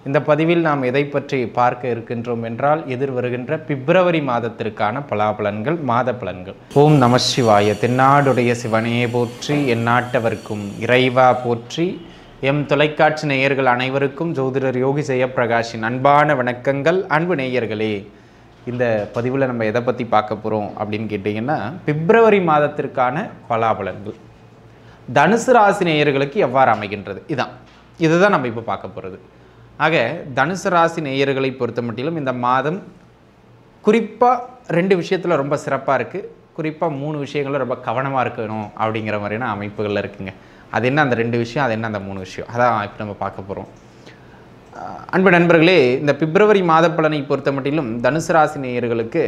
இந்த பதிவில் நாம் எதை பற்றி பார்க்க இருக்கின்றோம் என்றால் எதிர்வருகின்ற பிப்ரவரி மாதத்திற்கான பலாபலன்கள், மாத பலன்கள். ஓம் நம சிவாய. தென்னாடுடைய சிவனே போற்றி, எந்நாட்டவர்க்கும் இறைவா போற்றி. எம் தொலைக்காட்சி நேயர்கள் அனைவருக்கும் ஜோதிடர் யோகி ஜெயப்பிரகாஷின் அன்பான வணக்கங்கள். அன்பு நேயர்களே, இந்த பதிவில் நம்ம எதை பற்றி பார்க்க போகிறோம் அப்படின்னு கேட்டிங்கன்னா, பிப்ரவரி மாதத்திற்கான பலாபலன்கள் தனுசு ராசி நேயர்களுக்கு எவ்வாறு அமைகின்றது, இதுதான் நம்ம இப்போ பார்க்க போகிறது. ஆக தனுசு ராசி நேயர்களை பொறுத்த மட்டிலும் இந்த மாதம் குறிப்பாக 2 விஷயத்தில் ரொம்ப சிறப்பாக இருக்குது. குறிப்பாக 3 விஷயங்களும் ரொம்ப கவனமாக இருக்கணும் அப்படிங்கிற மாதிரியான அமைப்புகளில் இருக்குங்க. அது என்ன அந்த 2 விஷயம், அது என்ன அந்த 3 விஷயம், அதான் இப்போ நம்ம பார்க்க போகிறோம். அன்பு நண்பர்களே, இந்த பிப்ரவரி மாத பலனை பொறுத்த மட்டிலும் தனுசு ராசி நேயர்களுக்கு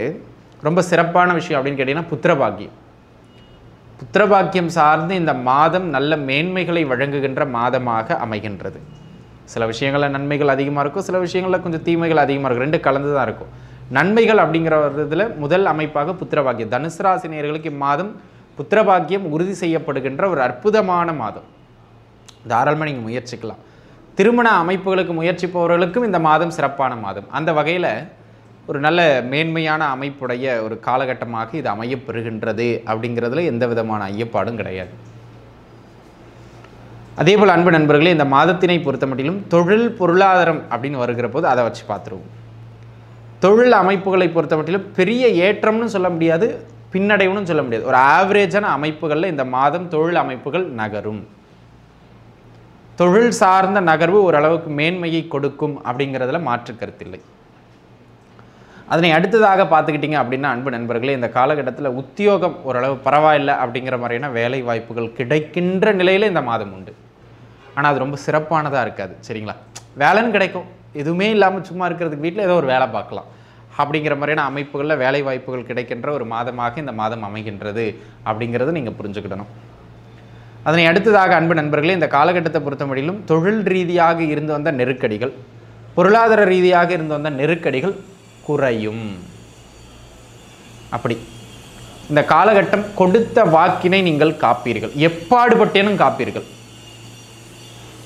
ரொம்ப சிறப்பான விஷயம் அப்படின்னு கேட்டிங்கன்னா புத்திரபாக்கியம். புத்திரபாக்கியம் சார்ந்து இந்த மாதம் நல்ல மேன்மைகளை வழங்குகின்ற மாதமாக அமைகின்றது. சில விஷயங்களில் நன்மைகள் அதிகமாக இருக்கும், சில விஷயங்களில் கொஞ்சம் தீமைகள் அதிகமாக இருக்கும். 2 கலந்து தான் இருக்கும். நன்மைகள் அப்படிங்கிற இதில் முதல் அமைப்பாக புத்திரபாக்கியம். தனுசு ராசி நேயர்களுக்கு இம்மாதம் புத்திரபாக்கியம் உறுதி செய்யப்படுகின்ற ஒரு அற்புதமான மாதம். தாராளமாக நீங்கள் முயற்சிக்கலாம். திருமண அமைப்புகளுக்கு முயற்சிப்பவர்களுக்கும் இந்த மாதம் சிறப்பான மாதம். அந்த வகையில் ஒரு நல்ல மேன்மையான அமைப்புடைய ஒரு காலகட்டமாக இது அமையப்பெறுகின்றது அப்படிங்கிறதுல எந்த விதமான ஐயப்பாடும் கிடையாது. அதேபோல் அன்பு நண்பர்களே, இந்த மாதத்தினை பொறுத்த மட்டிலும் தொழில் பொருளாதாரம் அப்படின்னு வருகிற போது அதை வச்சு பார்த்துருவோம். தொழில் அமைப்புகளை பொறுத்த மட்டிலும் பெரிய ஏற்றம்னு சொல்ல முடியாது, பின்னடைவுன்னு சொல்ல முடியாது. ஒரு ஆவரேஜான அமைப்புகளில் இந்த மாதம் தொழில் அமைப்புகள் நகரும். தொழில் சார்ந்த நகர்வு ஓரளவுக்கு மேன்மையை கொடுக்கும் அப்படிங்கிறதுல மாற்று கருத்தில்லை. அதனை அடுத்ததாக பார்த்துக்கிட்டிங்க அப்படின்னா அன்பு நண்பர்களே, இந்த காலகட்டத்தில் உத்தியோகம் ஓரளவு பரவாயில்லை அப்படிங்கிற மாதிரியான வேலை வாய்ப்புகள் கிடைக்கின்ற நிலையில் இந்த மாதம் உண்டு. ஆனால் அது ரொம்ப சிறப்பானதாக இருக்காது. சரிங்களா? வேலைன்னு கிடைக்கும், எதுவுமே இல்லாமல் சும்மா இருக்கிறதுக்கு வீட்டில் ஏதோ ஒரு வேலை பார்க்கலாம் அப்படிங்கிற மாதிரியான அமைப்புகளில் வேலை வாய்ப்புகள் கிடைக்கின்ற ஒரு மாதமாக இந்த மாதம் அமைகின்றது அப்படிங்கிறத நீங்கள் புரிஞ்சுக்கிடணும். அதனை அடுத்ததாக அன்பு நண்பர்களே, இந்த காலகட்டத்தை பொறுத்த முடியலும் தொழில் ரீதியாக இருந்து வந்த நெருக்கடிகள், பொருளாதார ரீதியாக இருந்து வந்த நெருக்கடிகள் குறையும். அப்படி இந்த காலகட்டம் கொடுத்த வாக்கினை நீங்கள் காப்பீர்கள், எப்பாடுபட்டேனும் காப்பீர்கள்.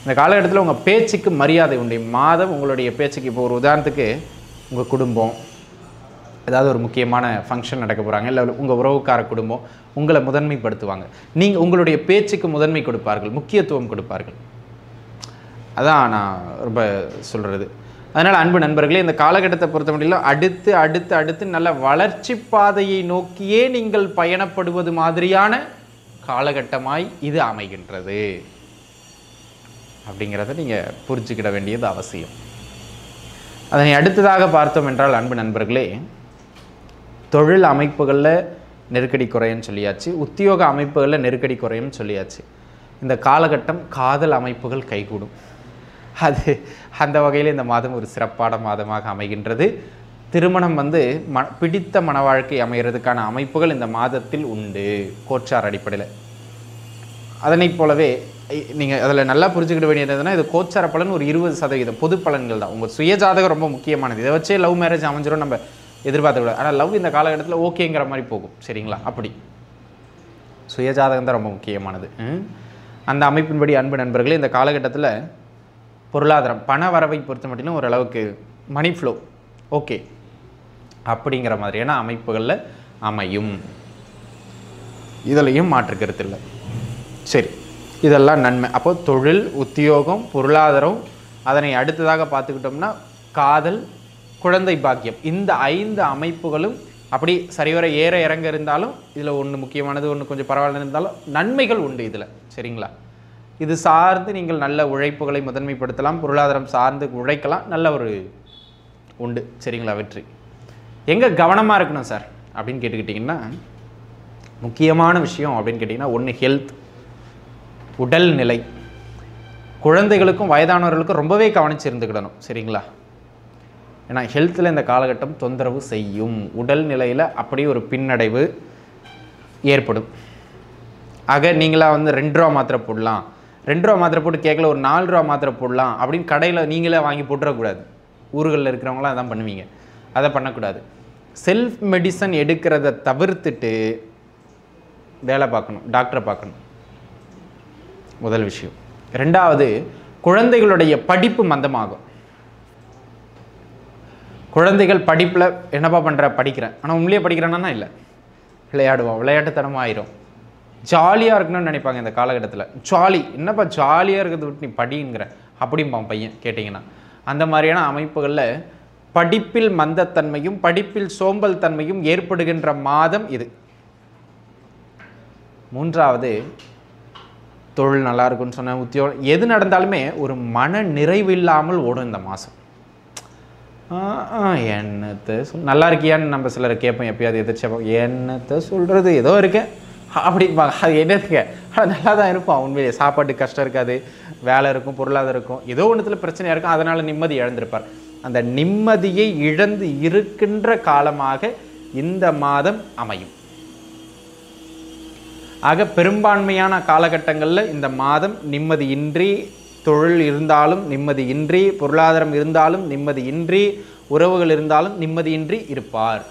இந்த காலகட்டத்தில் உங்கள் பேச்சுக்கு மரியாதை உண்டு. மாதம் உங்களுடைய பேச்சுக்கு, இப்போ ஒரு உதாரணத்துக்கு உங்கள் குடும்பம் ஏதாவது ஒரு முக்கியமான ஃபங்க்ஷன் நடக்க போகிறாங்க, இல்லை உங்கள் உறவுக்கார குடும்பம் உங்களை முதன்மைப்படுத்துவாங்க. நீங்கள் உங்களுடைய பேச்சுக்கு முதன்மை கொடுப்பார்கள், முக்கியத்துவம் கொடுப்பார்கள். அதான் நான் ரொம்ப சொல்கிறது. அதனால் அன்பு நண்பர்களே, இந்த காலகட்டத்தை பொறுத்த முடியல அடுத்து அடுத்து அடுத்து நல்ல வளர்ச்சி பாதையை நோக்கியே நீங்கள் பயணப்படுவது மாதிரியான காலகட்டமாய் இது அமைகின்றது அப்படிங்கிறத நீங்கள் புரிஞ்சுக்கிட வேண்டியது அவசியம். அதனை அடுத்ததாக பார்த்தோம் என்றால் அன்பு நண்பர்களே, தொழில் அமைப்புகளில் நெருக்கடி குறையும் சொல்லியாச்சு, உத்தியோக அமைப்புகளில் நெருக்கடி குறையும் சொல்லியாச்சு. இந்த காலகட்டம் காதல் அமைப்புகள் கைகூடும். அது அந்த வகையில் இந்த மாதம் ஒரு சிறப்பான மாதமாக அமைகின்றது. திருமணம் பிடித்த மன வாழ்க்கை அமைகிறதுக்கான அமைப்புகள் இந்த மாதத்தில் உண்டு கோச்சார் அடிப்படையில். அதனை போலவே நீங்கள் அதில் நல்லா புரிஞ்சுக்கிட வேண்டியதுன்னா, இது கோச்சார பலன் ஒரு 20% பொது பலன்கள் தான். உங்கள் சுயஜாதகம் ரொம்ப முக்கியமானது. இதை வச்சே லவ் மேரேஜ் அமைஞ்சிடும் நம்ம எதிர்பார்க்கக்கூடாது. ஆனால் லவ் இந்த காலகட்டத்தில் ஓகேங்கிற மாதிரி போகும். சரிங்களா? அப்படி சுயஜாதகம் தான் ரொம்ப முக்கியமானது. அந்த அமைப்பின்படி அன்பு நண்பர்களே, இந்த காலகட்டத்தில் பொருளாதாரம் பண வரவை பொறுத்த மட்டிலும் ஓரளவுக்கு மணி ஃப்ளோ ஓகே அப்படிங்கிற மாதிரியான அமைப்புகளில் அமையும். இதுலையும் மாற்று கருத்து இல்லை. சரி, இதெல்லாம் நன்மை. அப்போ தொழில், உத்தியோகம், பொருளாதாரம், அதனை அடுத்ததாக பார்த்துக்கிட்டோம்னா காதல், குழந்தை பாக்கியம், இந்த 5 அமைப்புகளும் அப்படி சரிவர ஏற இறங்க இருந்தாலும் இதில் ஒன்று முக்கியமானது, ஒன்று கொஞ்சம் பரவாயில்ல இருந்தாலும் நன்மைகள் உண்டு இதில். சரிங்களா? இது சார்ந்து நீங்கள் நல்ல உழைப்புகளை முதன்மைப்படுத்தலாம், பொருளாதாரம் சார்ந்து உழைக்கலாம், நல்ல ஒரு உண்டு. சரிங்களா? வெற்றி. எங்கே கவனமாக இருக்கணும் சார் அப்படின்னு கேட்டுக்கிட்டிங்கன்னா, முக்கியமான விஷயம் அப்படின்னு கேட்டிங்கன்னா, ஒன்று ஹெல்த், உடல்நிலை. குழந்தைகளுக்கும் வயதானவர்களுக்கும் ரொம்பவே கவனிச்சிருந்துக்கிடணும். சரிங்களா? ஏன்னா ஹெல்த்தில் இந்த காலகட்டம் தொந்தரவு செய்யும். உடல்நிலையில் அப்படியே ஒரு பின்னடைவு ஏற்படும். ஆக நீங்களாக 2 ரூபா மாத்திரை போடலாம், 2 ரூபா மாத்திரை போட்டு கேட்கல ஒரு 4 ரூபா மாத்திரை போடலாம் அப்படின்னு கடையில் நீங்களே வாங்கி போட்டுறக்கூடாது. ஊர்களில் இருக்கிறவங்களாம் அதான் பண்ணுவீங்க. அதை பண்ணக்கூடாது. செல்ஃப் மெடிசன் எடுக்கிறத தவிர்த்துட்டு வேலை பார்க்கணும், டாக்டரை பார்க்கணும். முதல் விஷயம். ரெண்டாவது, குழந்தைகளுடைய படிப்பு மந்தமாகும். குழந்தைகள் படிப்பில் என்னப்பா பண்ணுற, படிக்கிறேன், ஆனால் உண்மையிலேயே படிக்கிறேன்னா இல்லை, விளையாடுவோம், விளையாட்டுத்தனமாக ஆயிரும். ஜாலியாக இருக்கணும்னு நினைப்பாங்க இந்த காலகட்டத்தில். ஜாலி என்னப்பா ஜாலியாக இருக்கிறத விட்டு நீ படிங்கிற அப்படிம்பான் பையன் கேட்டிங்கன்னா. அந்த மாதிரியான அமைப்புகளில் படிப்பில் மந்தத்தன்மையும் படிப்பில் சோம்பல் தன்மையும் ஏற்படுகின்ற மாதம் இது. மூன்றாவது, தொழில் நல்லா இருக்குன்னு சொன்ன, உத்தியோகம் எது நடந்தாலுமே ஒரு மன நிறைவு இல்லாமல் ஓடும் இந்த மாதம். என்னத்தை நல்லா இருக்கியான்னு நம்ம சிலர் கேட்போம், எப்பயாவது எதிர்த்து என்னத்தை சொல்கிறது, ஏதோ இருக்கேன் அப்படிம்பாங்க. அது என்னதுங்க, நல்லா தான் இருப்போம் உண்மையிலே. சாப்பாட்டுக்கு கஷ்டம் இருக்காது, வேலை இருக்கும், பொருளாதாரம் இருக்கும், ஏதோ ஒன்றுத்தில் பிரச்சனையாக இருக்கும், அதனால் நிம்மதி இழந்திருப்பார். அந்த நிம்மதியை இழந்து இருக்கின்ற காலமாக இந்த மாதம் அமையும். ஆக பெரும்பான்மையான காலகட்டங்களில் இந்த மாதம் நிம்மதியின்றி, தொழில் இருந்தாலும் நிம்மதியின்றி, பொருளாதாரம் இருந்தாலும் நிம்மதியின்றி, உறவுகள் இருந்தாலும் நிம்மதியின்றி இருப்பார்.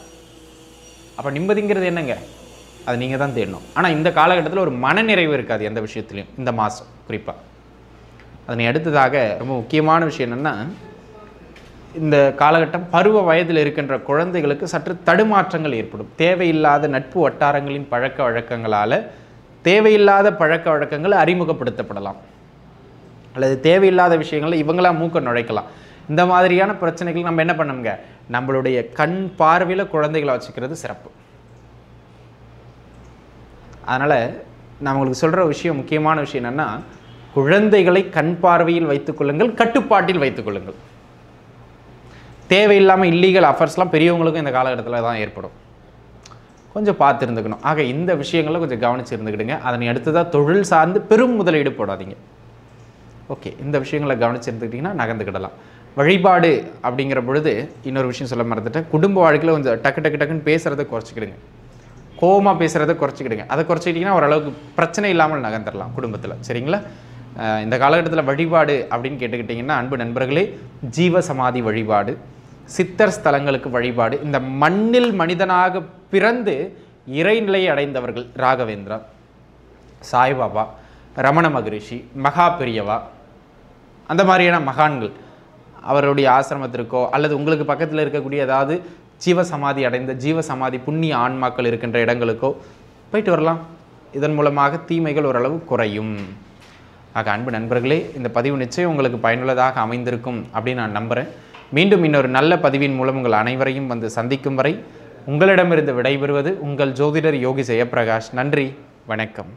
அப்போ நிம்மதிங்கிறது என்னங்க, அது நீங்கள் தான் தேடணும். ஆனால் இந்த காலகட்டத்தில் ஒரு மனநிறைவு இருக்காது எந்த விஷயத்துலையும் இந்த மாதம் குறிப்பாக. அதனை அடுத்ததாக ரொம்ப முக்கியமான விஷயம் என்னென்னா, இந்த காலகட்டம் பருவ வயதில் இருக்கின்ற குழந்தைகளுக்கு சற்று தடுமாற்றங்கள் ஏற்படும். தேவையில்லாத நட்பு வட்டாரங்களின் பழக்க வழக்கங்களால் தேவையில்லாத பழக்க வழக்கங்கள் அறிமுகப்படுத்தப்படலாம், அல்லது தேவையில்லாத விஷயங்களில் இவங்களாம் மூக்க நுழைக்கலாம். இந்த மாதிரியான பிரச்சனைகள் நம்ம என்ன பண்ணணுங்க, நம்மளுடைய கண் பார்வையில் குழந்தைகளை வச்சுக்கிறது சிறப்பு. அதனால் நான் உங்களுக்கு சொல்கிற விஷயம், முக்கியமான விஷயம் என்னென்னா, குழந்தைகளை கண் பார்வையில் வைத்துக்கொள்ளுங்கள், கட்டுப்பாட்டில் வைத்துக்கொள்ளுங்கள். தேவையில்லாமல் இல்லீகல் அஃபர்ஸ்லாம் பெரியவங்களுக்கும் இந்த காலகட்டத்தில் தான் ஏற்படும், கொஞ்சம் பார்த்து இருந்துக்கணும். ஆக இந்த விஷயங்களை கொஞ்சம் கவனித்து இருந்துக்கிடுங்க. அதனை அடுத்ததாக தொழில் சார்ந்து பெரும் முதலீடு போடாதீங்க. ஓகே, இந்த விஷயங்களை கவனித்து இருந்துக்கிட்டிங்கன்னா நகர்ந்துக்கிடலாம். வழிபாடு அப்படிங்கிற பொழுது இன்னொரு விஷயம் சொல்ல மறந்துட்டேன். குடும்ப வாழ்க்கையில் கொஞ்சம் டக்குன்னு பேசுகிறத குறைச்சிக்கிடுங்க, கோபமாக பேசுகிறத குறைச்சிக்கிடுங்க. அதை குறைச்சிக்கிட்டிங்கன்னா ஓரளவுக்கு பிரச்சனை இல்லாமல் நகர்ந்துடலாம் குடும்பத்தில், சரிங்களா? இந்த காலகட்டத்தில் வழிபாடு அப்படின்னு கேட்டுக்கிட்டிங்கன்னா, அன்பு நண்பர்களே, ஜீவ சமாதி வழிபாடு, சித்தர் ஸ்தலங்களுக்கு வழிபாடு, இந்த மண்ணில் மனிதனாக பிறந்து இறைநிலையை அடைந்தவர்கள், ராகவேந்திரா, சாய்பாபா, ரமண மகரிஷி, மகா பெரியவா, அந்த மாதிரியான மகான்கள் அவருடைய ஆசிரமத்திற்கோ அல்லது உங்களுக்கு பக்கத்தில் இருக்கக்கூடிய ஏதாவது ஜீவசமாதி அடைந்த ஜீவசமாதி புண்ணிய ஆன்மாக்கள் இருக்கின்ற இடங்களுக்கோ போயிட்டு வரலாம். இதன் மூலமாக தீமைகள் ஓரளவு குறையும். ஆக அன்பு நண்பர்களே, இந்த பதிவு நிச்சயம் உங்களுக்கு பயனுள்ளதாக அமைந்திருக்கும் அப்படின்னு நான் நம்புகிறேன். மீண்டும் இன்னொரு நல்ல பதிவின் மூலம் உங்கள் அனைவரையும் வந்து சந்திக்கும் வரை உங்களிடமிருந்து விடைபெறுவது உங்கள் ஜோதிடர் யோகி ஜெயப்பிரகாஷ். நன்றி, வணக்கம்.